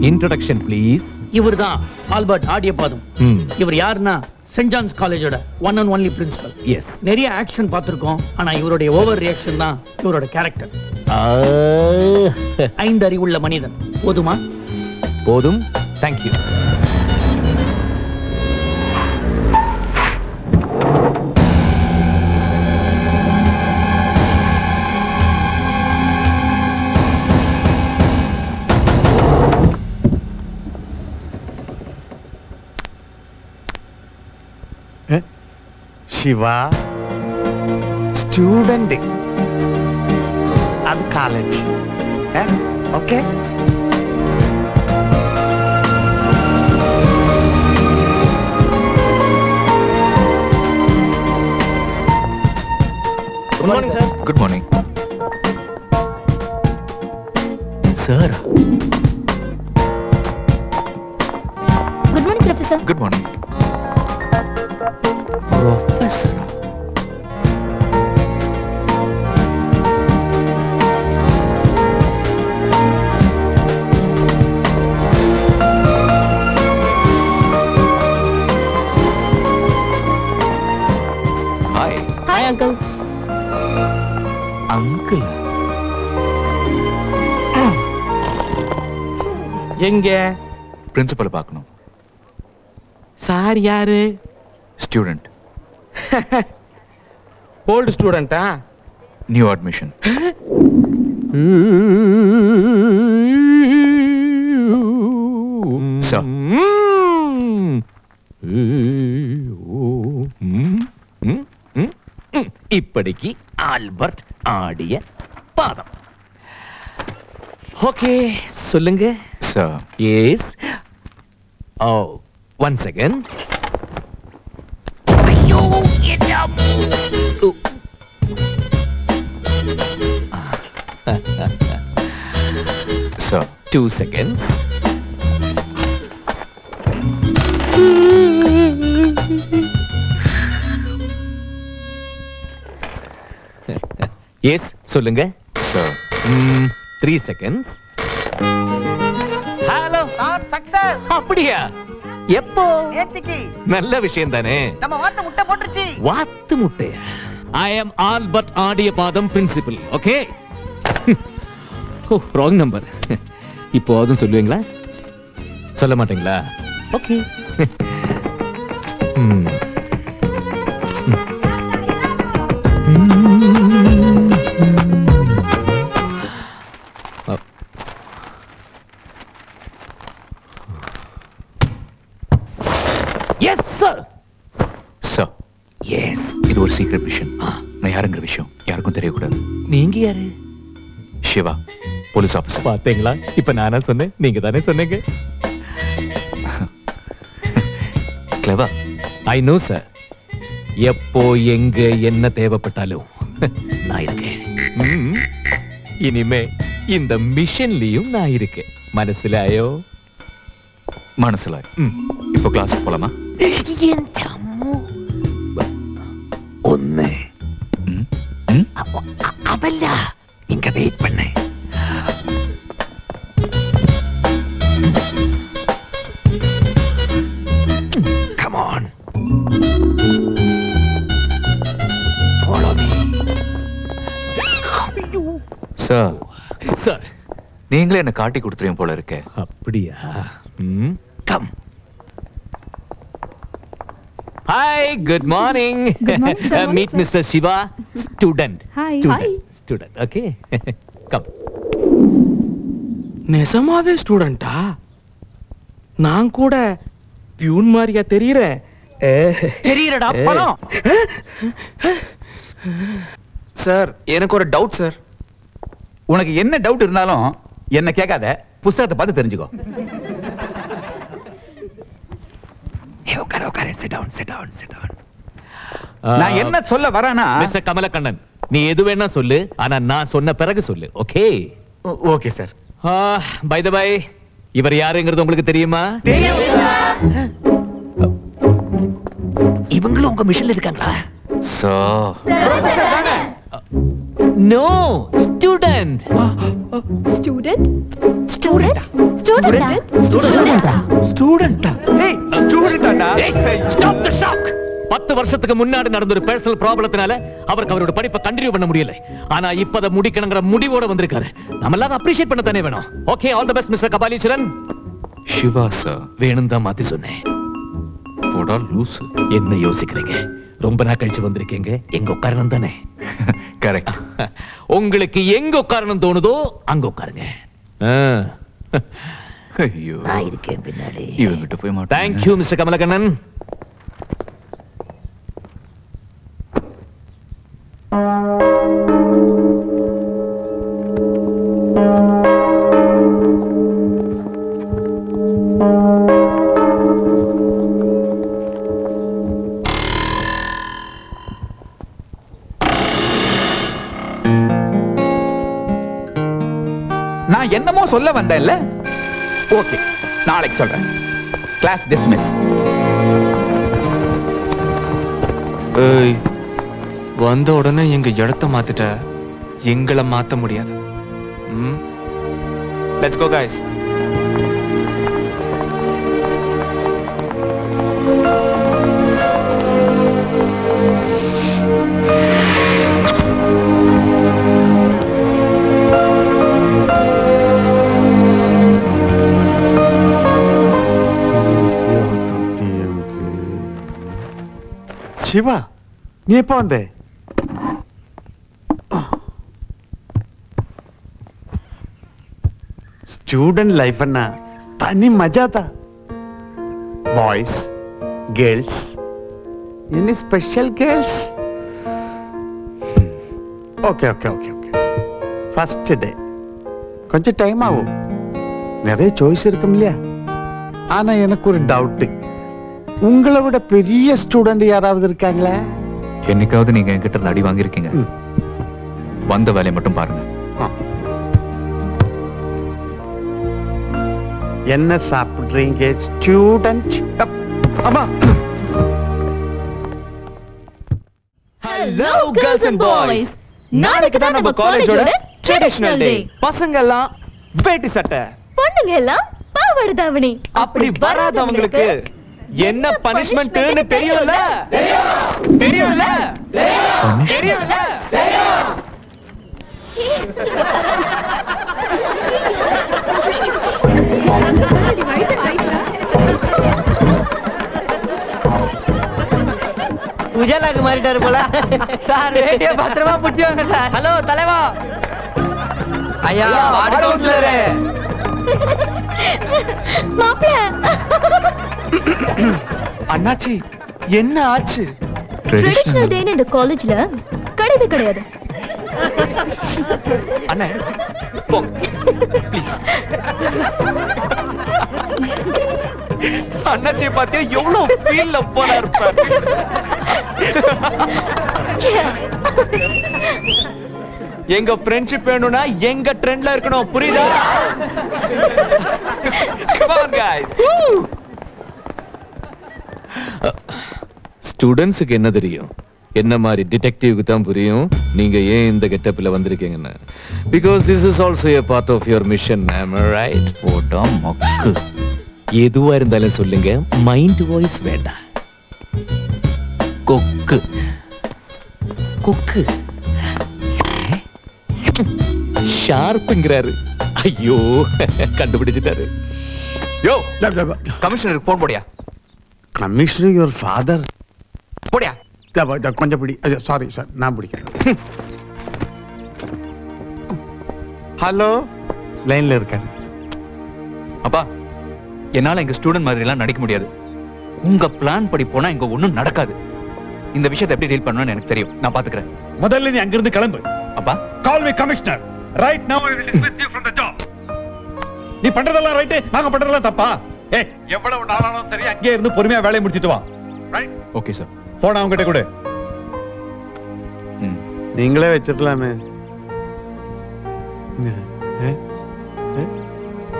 Introduction please. இவர்தான் Albert Adiyapatham. இவர் யாருன்னா சென்ட் ஜான்ஸ் காலேஜோட one and only principal. Yes. நிறைய ஆக்ஷன் பார்த்திருக்கோம். ஆனா இவருடைய ஓவர் ரியாக்ஷன் தான் இவரோட கேரக்டர். 5 அறிவுள்ள மனிதன். போதுமா? போதும். தேங்க்யூ. சிவா ஸ்டூடெண்ட், அது college. Okay. Good morning sir. Good morning sir. Good morning professor. Good morning professor. Hi. Hi uncle. Uncle எங்க? பிரின்சிபல் பார்க்கணும். சார் யாரு? ஸ்டூடெண்ட். ஓல்டு ஸ்டூடெண்டா? New admission. சார். இப்படிக்கு ஆல்பர்ட் ஆடிய பாதம். ஓகே, சொல்லுங்க சார். எஸ். Oh, 1 second. ஐயோ, sir. 2 seconds. Yes, சொல்லுங்க sir. 3 seconds. Hello, success. அப்படியா? எப்போ? நேத்திக்கு. நல்ல விஷயம் தானே. நம்ம வாத்து முட்டை போட்டுருச்சு. வாத்து முட்டை. I am Albert Adiyapatham principal. Okay. Wrong number. இப்போ அதுவும் சொல்லுவீங்களா? சொல்ல மாட்டீங்களா? Okay. Yes sir. Sir. Yes. இது ஒரு சீக்ரெட் மிஷன். நான் யாருங்கிற விஷயம் யாருக்கும் தெரியக்கூடாது. நீங்க யாரு? Shiva, police officer. பாத்தீங்களா? இப்ப நானா சொன்னேன், நீங்க தானே சொன்னீங்க. கிளவர். I know sir. எப்போ எங்க என்ன தேவைப்பட்டாலும் நான் இருக்கேன். இனிமே இந்த மிஷன்லயும் நான் இருக்கேன். மனசுலாயோ? மனசுல. இப்போ கிளாஸுக்கு போலாமா? ஒண்ணு அதல்ல, இங்க வெயிட் பண்ண. Come on. Follow me. Sir. Sir, நீங்களே என்ன காட்டி கொடுத்துறீங்க போல இருக்கே. அப்படியா? Come. Hi, good morning. Good morning, sir. Meet Mr. Shiva, student. Hi. Student. Okay. Come. நிஜமாவே ஸ்டூடெண்டா? நான் கூட பியூன் மாதிரியா தெரியறேன். தெரியறடா பணம். சார், எனக்கு ஒரு டவுட் சார். உனக்கு என்ன டவுட் இருந்தாலும் என்ன கேட்காத, புத்தகத்தை பார்த்து தெரிஞ்சுக்கோ. உட்காரு. Sit down. நான் என்ன சொல்ல வரேன்னா, Mr. கமலக்கண்ணன், நீ எது வேணா சொல்லு, ஆனா நான் சொன்ன பிறகு சொல்லு. Okay? Okay sir. By the by, இவர் யாருங்கிறது உங்களுக்கு தெரியுமா? இவங்களும் உங்க மிஷன்ல இருக்காங்களா? Sir. No, student. Student student student ஸ்டூடெண்டா? ஏய் ஸ்டூடெண்டாடா. Stop the shock. 10 வருஷத்துக்கு முன்னாடி நடந்த ஒரு பர்சனல் ப்ராப்ளத்தினால அவருக்கு அவரோட படிப்பை கண்டினியூ பண்ண முடியல. ஆனா இப்ப அதை முடிக்கணுங்கிற முடிவோட வந்திருக்காரு. நம்ம எல்லாம் அப்ரிஷியேட் பண்ண தானே வேணும். Okay, all the best mister Kapaleeswaran. Shiva sir. வேணும் தான் மாத்தி சொன்னேன். போடா லூசு. என்ன யோசிக்கிறீங்க? ரொம்ப நாள் கழிச்சு வந்திருக்கீங்க. எங்க உட்காரணும் தானே? கரெக்ட். உங்களுக்கு எங்க உட்காரணும் தோணுதோ அங்க உட்காருங்க. ஐயோ, நான் இருக்கேன் பின்னாடி. இவங்கிட்ட போய் மாட்டேன். Thank you mister Kamalakannan. நான் என்னமோ சொல்ல வந்தேன்ல. ஓகே, நாளைக்கு சொல்றேன். Class dismiss. ஏய், வந்த உடனே எங்க இடத்த மாத்திட்ட. எங்களை மாத்த முடியாது. Let's go guys. சிவா, நீ எப்ப வந்த? ஸ்டூடெண்ட் லைஃப் அண்ணா தனி மஜா தான். Boys, girls, any special girls? Okay okay okay okay. First day கொஞ்சம் டைம் ஆகும். நிறைய சாய்ஸ் இருக்கும் இல்லையா? ஆனா எனக்கு ஒரு டவுட். உங்களை விட பெரிய ஸ்டூடெண்ட் யாராவது இருக்காங்களா? என்னைக்காவது நீங்க என்கிட்ட இருந்து அடி வாங்கியிருக்கீங்க? வந்த வேலையை மட்டும் பாருங்க. என்ன சாப்பிடுறீங்க ஸ்டூடெண்ட்? அம்மா. Hello girls and boys. நாளைக்கு தான் நம்ம காலேஜோட ட்ரெடிஷனல் டே. பசங்க எல்லாம் வேட்டி சட்டை, பொண்ணுங்க எல்லாம் பாவாடை தாவணி. அப்படி வராதவங்களுக்கு என்ன பனிஷ்மென்ட்னு தெரியும்ல? தெரியும்ல? தெரியும்ல? உஜாலாக்கு மாறிட்டாரு போல. சார் வேட்டிய பத்திரமா புடிச்சுவாங்க சார். ஹலோ தலைவா. ஐயா வார்டு கவுன்சிலர். மாப்ள. அண்ணாச்சி, என்ன ஆச்சு? ட்ரெடிஷனல் டே இந்த காலேஜ்ல கிடையவே கிடையாது. அண்ணே போங்க ப்ளீஸ். அண்ணாச்சி பாத்தியா எவ்வளவு ஃபீல்ல போல இருப்பாரு. எங்க ஃப்ரெண்ட்ஷிப் வேணும்னா எங்க ட்ரெண்ட்ல இருக்கணும், புரியுதா? Come on guys. ஸ்டூடெண்ட்ஸுக்கு என்ன தெரியும்? என்ன மாதிரி டிடெக்டிவ்க்கு தான் புரியும் நீங்க ஏன் இந்த கெட்டப்ல வந்திருக்கீங்கன்னு. Because this is also a part of your mission, am I right? போடா மக்கு. எதுவா இருந்தாலும் சொல்லுங்க, மைண்ட் வாய்ஸ் வேண்டாம். கொக்கு கொக்கு ஷார்ப்புங்கிறாரு. ஐயோ கண்டுபிடிச்சிட்டாரு. யோ கமிஷனருக்கு போன் போடியா. Commissioner your father. போடியா. கொஞ்சம் பிடி. சாரி சார், நான் பிடிக்கிறேன். ஹலோ, லைன்ல இருக்காரு. அப்பா, என்னால எங்க ஸ்டூடெண்ட் மாதிரி எல்லாம் நடிக்க முடியாது. உங்க பிளான் படி போனா இங்க ஒண்ணும் நடக்காது. இந்த விஷயத்தை எப்படி டீல் பண்ணணும்னு எனக்கு தெரியும். நான் பாத்துக்கிறேன். முதல்ல நீ அங்கிருந்து கிளம்பு. அப்பா, call me commissioner. Right now I will dismiss you from the job. நீ பண்றதெல்லாம் ரைட், நாங்க பண்றதெல்லாம் தப்பா? ஏய், எவ்வளவு நாளானாலும் சரி அங்கே இருந்து பொறுமையா வேலைய முடிச்சிட்டு வா. ரைட்? Okay sir. போன் அவங்க கிட்ட கொடு. நீங்களே வச்சிருக்கலாமே.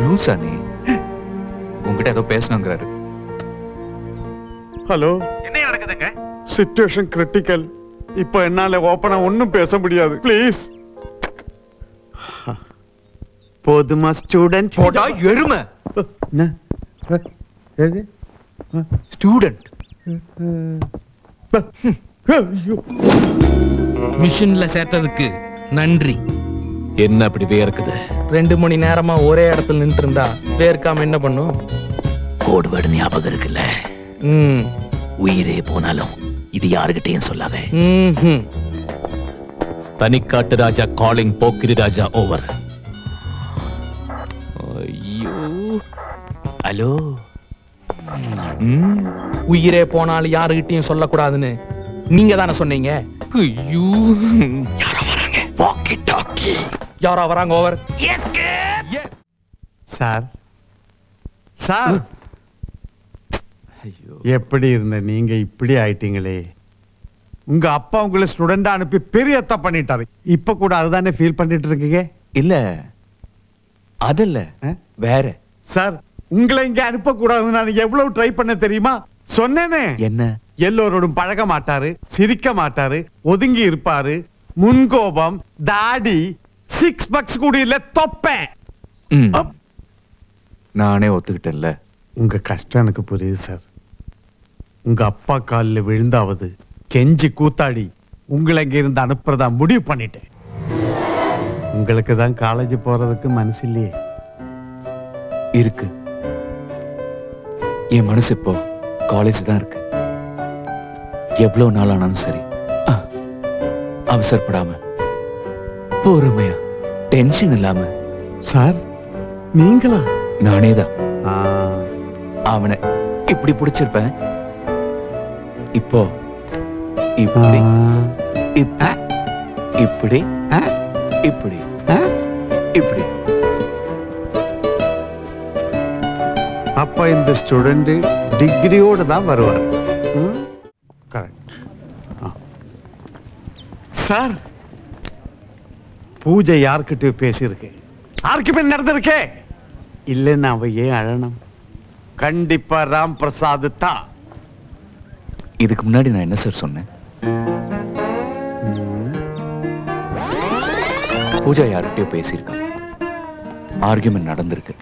லூசா நீ? உங்ககிட்ட ஏதோ பேசணுங்கிறாரு. ஹலோ, என்ன நடக்குதுங்க? Situation critical. இப்போ என்னால ஓப்பனா ஒன்னும் பேச முடியாது ப்ளீஸ். போதுமா ஸ்டூடெண்ட்? போடா எருமை. ஸ்டூடெண்ட். மிஷின்ல சேர்த்ததுக்கு நன்றி. என்ன அப்படி வேர்க்குது? 2 மணி நேரமா ஒரே இடத்துல நின்று இருந்தா வேர்க்காம என்ன பண்ணும்? கோடு வேர்டு ஞாபகம் இருக்குல்ல? உயிரே போனாலும் இது யாருகிட்டையும் சொல்லாத. தனிக்காட்டு ராஜா காலிங், போக்கிரி ராஜா ஓவர். ஐயோ, ஹலோ. உயிரே போனாலும் யாருகிட்டையும் சொல்லக்கூடாதுன்னு நீங்க தானே சொன்னீங்க. ஐயோ, யாரோ வராங்க. Walkie talkie. யாரோ வராங்க. ஓவர். சார் சார், எப்படி இருந்த நீங்க இப்படி ஆயிட்டீங்களே. உங்க அப்பா உங்களை ஸ்டூடெண்டா அனுப்பி பெரிய தப்பு பண்ணிட்டாரு. இப்ப கூட அதுதானே ஃபீல் பண்ணிட்டு இருக்கீங்க? இல்ல அதல்ல, வேற. சார், உங்களை இங்க அனுப்ப கூடாதுன்னு நான் எவ்வளவு ட்ரை பண்ண தெரியுமா? சொன்னேனே. என்ன? எல்லோரோடும் பழக மாட்டாரு, சிரிக்க மாட்டாரு, ஒதுங்கி இருப்பாரு, முன்கோபம், தாடி, 6 பக்ஸ் கூட இல்ல தொப்பேன். நானே ஒத்துக்கிட்டேன்ல. உங்க கஷ்டம் எனக்கு புரியுது சார். உங்க அப்பா காலில் விழுந்தாவது கெஞ்சி கூத்தாடி உங்களை இங்க இருந்து அனுப்புறதா முடிவு பண்ணிட்டேன். உங்களுக்கு தான் காலேஜ் போறதுக்கு மனசு இல்லையே? இருக்கு. என் மனசு இப்போ காலேஜ் தான் இருக்கு. எவ்வளவு நாள் ஆனாலும் சரி, அவசரப்படாம பொறுமையா, டென்ஷன் இல்லாம. சார், நீங்களா? நானேதான். அவனை இப்படி பிடிச்சிருப்பேன். இப்போ இப்படி இப்படி இப்படி இப்படி. அப்ப இந்த ஸ்டூடெண்ட் டிகிரியோட தான் வருவார். கரெக்ட். சார், பூஜை யார்கிட்ட பேசியிருக்கு? யாருக்குமே நடந்திருக்கே இல்லைன்னு அவ ஏன் அழணும்? கண்டிப்பா ராம் பிரசாத் தான். இதுக்கு முன்னாடி நான் என்ன சார் சொன்னேன்? பூஜா யார்கிட்டயோ பேசியிருக்கா, ஆர்கியூமெண்ட் நடந்திருக்கு.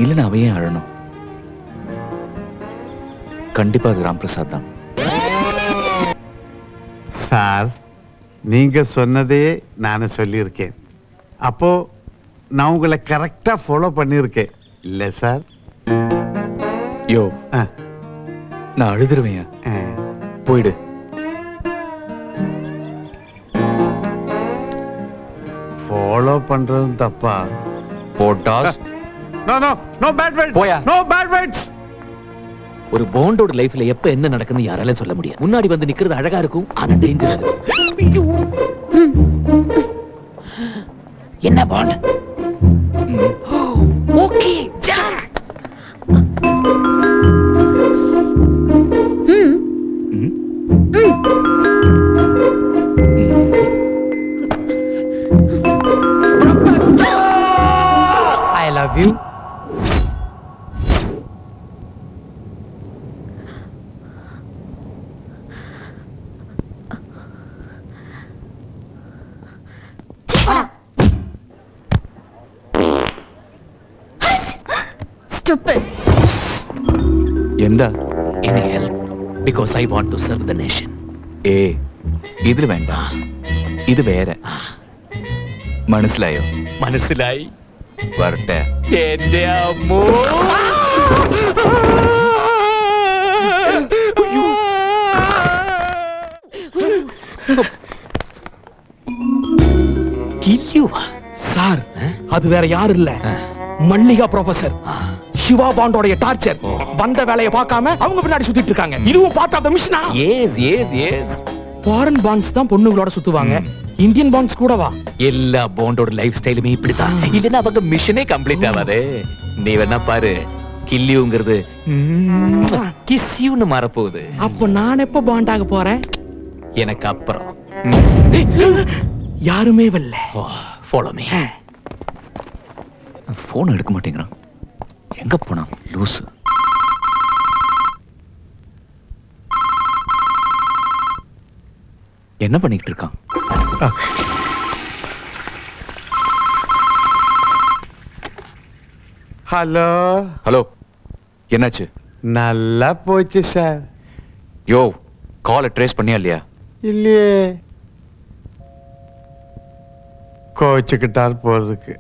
இல்லைன்னா அவ ஏன் அழணும்? கண்டிப்பா அது ராம் பிரசாத் தான். சார், நீங்க சொன்னதே நானே சொல்லியிருக்கேன். அப்போ நான் உங்களை கரெக்டா ஃபாலோ பண்ணியிருக்கேன் இல்ல சார்? யோ, நான் அழுதுருவேன். போயிடு. ஃபாலோ பண்றதும் தப்பா? போட்டாஸ். No no no bad words. போயா. No bad words. ஒரு பாண்டோட லைஃப்ல எப்ப என்ன நடக்குன்னு யாரால சொல்ல முடியாது. முன்னாடி வந்து நிக்கிறது அழகா இருக்கும், ஆனா டேஞ்சர். என்ன bond? Okay, I love you. Stupid. எந்த? Any help? Because I want to serve the nation. இதுல வேண்டாம், இது வேற. മനസ്സിലായോ? മനസ്സിലായി. വരട്ടെ. എന്റെ അമ്മോ. கில்லுவா? சார், அது வேற யாரும் இல்ல, மல்லிகா ப்ரொஃபசர். சிவா பாண்டோட டார்ச்சர். வந்த வேலையை பார்க்காம அவங்க பின்னாடி சுத்திட்டு இருக்காங்க. இதுவும் பார்ட் ஆஃப் தி மிஷனா? Yes yes yes. Foreign bonds தான் பொண்ணுங்களோட சுத்துவாங்க, இந்தியன் பாண்ட்ஸ் கூடவா? எல்லா பாண்டோட லைஃப் ஸ்டைலுமே இப்படிதான். இல்லன்னா அவங்க மிஷனே கம்ப்ளீட் ஆகாதே. நீ வேணா பாரு, கில்லியுங்கிறது கிஸ்யூன்னு மாறப்போகுது. அப்ப நான் எப்ப பாண்ட் ஆக போறேன்? எனக்கு அப்புறம். யாருமே வரல. Follow me. போன் எடுக்க மாட்டேங்கிறான். எங்க போனான் லூசு? என்ன பண்ணிட்டு இருக்கான்? ஹலோ ஹலோ, என்னாச்சு? நல்லா போச்சு சார். யோ, காலை ட்ரேஸ் பண்ணியா இல்லையா? இல்லையே. கோச்சுக்கிட்டார் போல இருக்கு.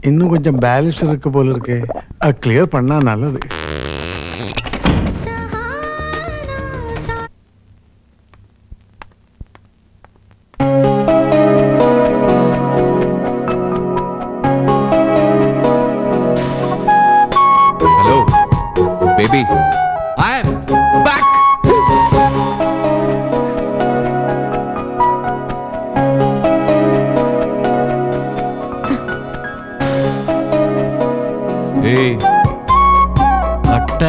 இன்னும் கொஞ்சம் பேலன்ஸ் இருக்கு போல இருக்கு. கிளியர் பண்ணா நல்லது. Hello baby, I am back. ஏய், கட்ட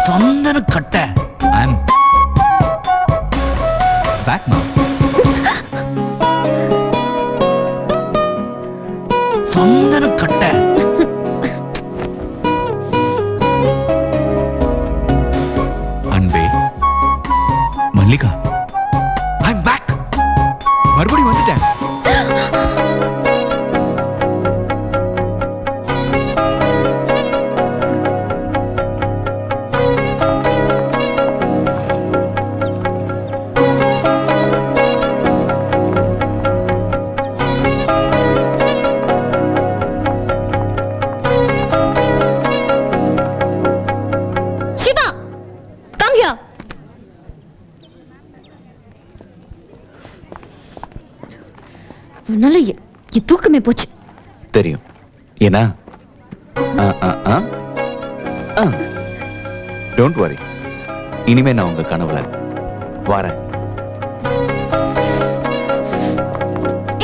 சந்தன கட்ட. ஐ அம் பேக் மா. சந்தன கட்ட. அன்பே, மல்லிகா, ஐ அம் பேக். மறுபடியும் வந்துட்டேன். Shiva, come here. உன்னால தூக்கமே போச்சு. தெரியும். ஏன்னா டோன்ட் வரி, இனிமே நான் உங்க கனவுல வரேன்.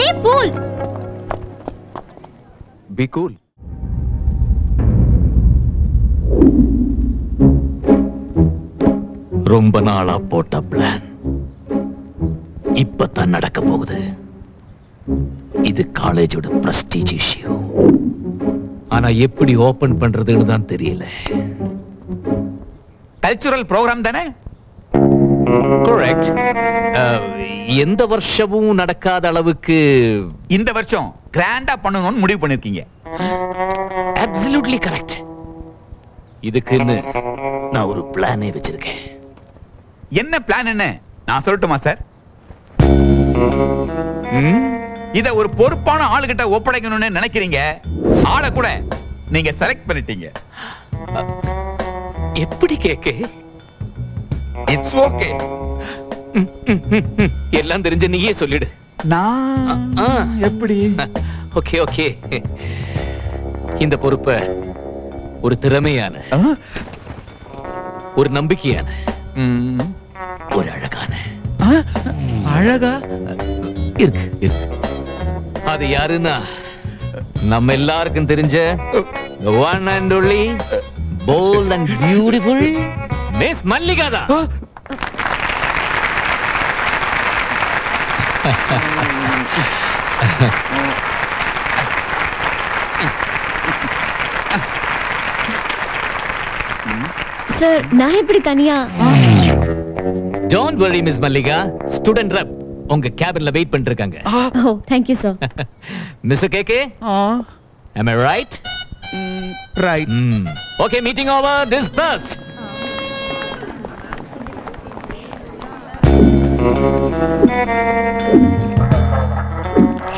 ஏய் பூல், பி கூல். ரொம்ப நாளா போட்ட பிளான் இப்பதான் நடக்க போகுது. இது காலேஜோட பிரஸ்டீஜ் இஷ்யூ. ஆனா எப்படி ஓபன் பண்றதுன்னு தான் தெரியல. கல்ச்சுரல் ப்ரோக்ராம் தானே? கரெக்ட். எந்த வருஷமும் நடக்காத அளவுக்கு இந்த வருஷம் கிராண்டா பண்ணணும்னு முடிவு பண்ணிருக்கீங்க. Absolutely correct. இதுக்குன்னு நான் ஒரு பிளானே வச்சிருக்கேன். என்ன பிளான் என்ன நான் சொல்லட்டுமா சார்? இத ஒரு பொறுப்பான ஆளுகிட்ட ஒப்படைக்கணும்னு நினைக்கிறீங்க. ஆளை கூட நீங்க செலக்ட் பண்ணிட்டீங்க. எப்படி கேக்கு? It's okay. எல்லாம் தெரிஞ்ச நீயே சொல்லிடு. நான் எப்படி? Okay okay. இந்த பொறுப்பை ஒரு திறமையான, ஒரு நம்பிக்கையான, ஒரு அழகான அழகா இருக்கு இருக்கு. அது யாருன்னா நம்ம எல்லாருக்கும் தெரிஞ்ச the one and only bold and beautiful Miss Mallika தான். சார் நான் எப்படி தனியா? Don't worry Miss Mallika, student rep உங்க கேபின்ல வெயிட் பண்ணிட்டு இருக்காங்க. ஓ thank you sir. Mr. KK, am I right? Right. Okay, meeting over, dispersed.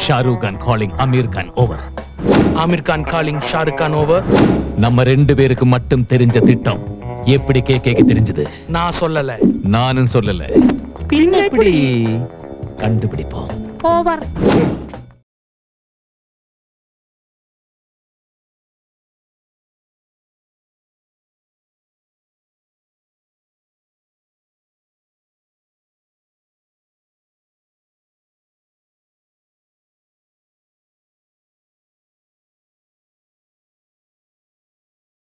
Shahrukh Khan calling Amir Khan over. Amir Khan calling Shahrukh Khan over. நம்ம ரெண்டு பேருக்கு மட்டும் தெரிஞ்ச திட்டம் எப்படி கேக்கு தெரிஞ்சது? நான் சொல்லல. நானும் சொல்லல. பின்ன எப்படி கண்டுபிடிப்போம்? ஓவர்.